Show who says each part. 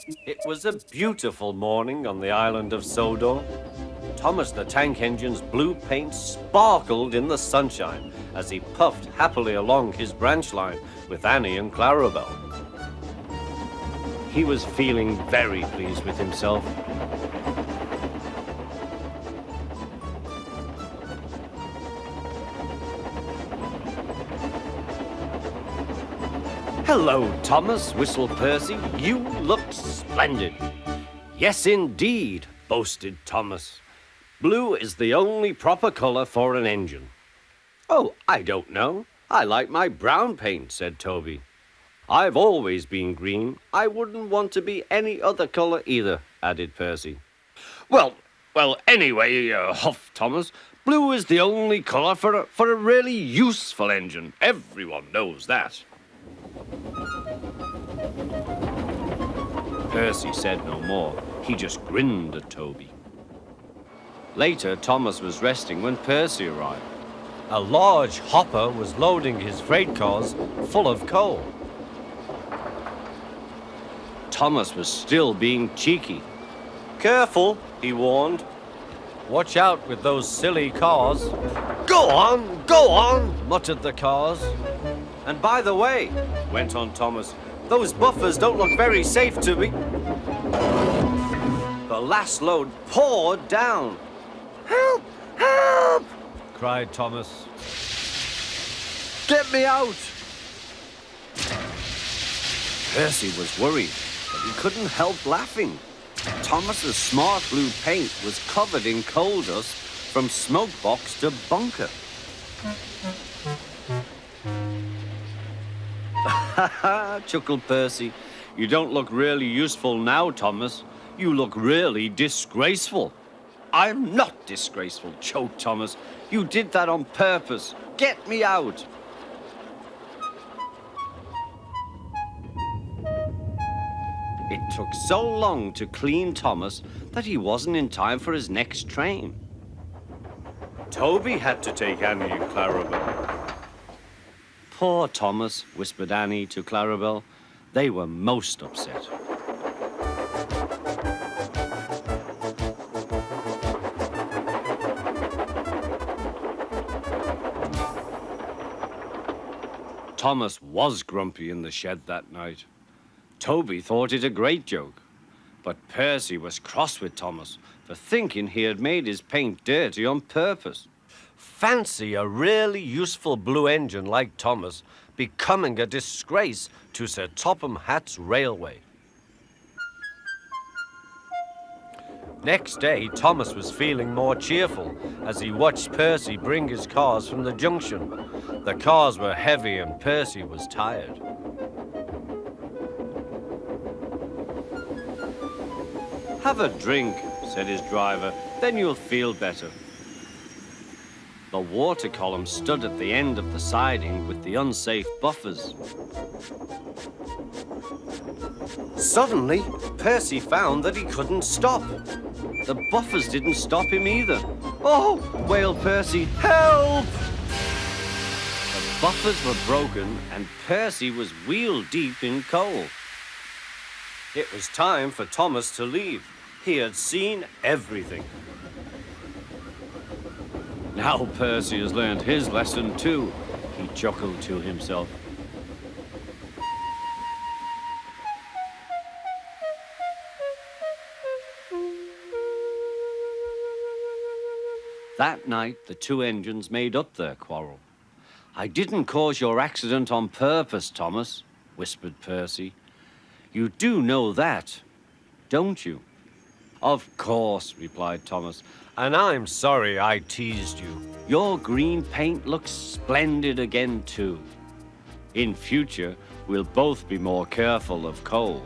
Speaker 1: It was a beautiful morning on the island of Sodor. Thomas the Tank Engine's blue paint sparkled in the sunshine as he puffed happily along his branch line with Annie and Clarabel. He was feeling very pleased with himself. "Hello, Thomas," whistled Percy. "You look splendid." "Yes, indeed," boasted Thomas. "Blue is the only proper color for an engine." "Oh, I don't know. I like my brown paint," said Toby. "I've always been green. I wouldn't want to be any other color either," added Percy. Well, anyway, huffed Thomas, "blue is the only color for a really useful engine. Everyone knows that." Percy said no more. He just grinned at Toby. Later, Thomas was resting when Percy arrived. A large hopper was loading his freight cars full of coal. Thomas was still being cheeky. "Careful," he warned. "Watch out with those silly cars." Go on, muttered the cars. "And by the way," went on Thomas, "those buffers don't look very safe to me." The last load poured down. "Help! Help!" cried Thomas. "Get me out!" Percy was worried, but he couldn't help laughing. Thomas's smart blue paint was covered in coal dust from smoke box to bunker. "Ha ha!" chuckled Percy. "You don't look really useful now, Thomas. You look really disgraceful." "I'm not disgraceful," choked Thomas. "You did that on purpose. Get me out." It took so long to clean Thomas that he wasn't in time for his next train. Toby had to take Annie and Clarabel. "Poor Thomas," whispered Annie to Clarabel. They were most upset. Thomas was grumpy in the shed that night. Toby thought it a great joke, but Percy was cross with Thomas for thinking he had made his paint dirty on purpose. Fancy a really useful blue engine like Thomas becoming a disgrace to Sir Topham Hatt's railway. Next day, Thomas was feeling more cheerful as he watched Percy bring his cars from the junction. The cars were heavy and Percy was tired. "Have a drink," said his driver, "then you'll feel better." The water column stood at the end of the siding with the unsafe buffers. Suddenly, Percy found that he couldn't stop. The buffers didn't stop him either. "Oh!" wailed Percy. "Help!" The buffers were broken and Percy was wheel deep in coal. It was time for Thomas to leave. He had seen everything. "Now Percy has learned his lesson too," he chuckled to himself. That night, the two engines made up their quarrel. "I didn't cause your accident on purpose, Thomas," whispered Percy. "You do know that, don't you?" "Of course," replied Thomas, "and I'm sorry I teased you. Your green paint looks splendid again, too. In future, we'll both be more careful of coal."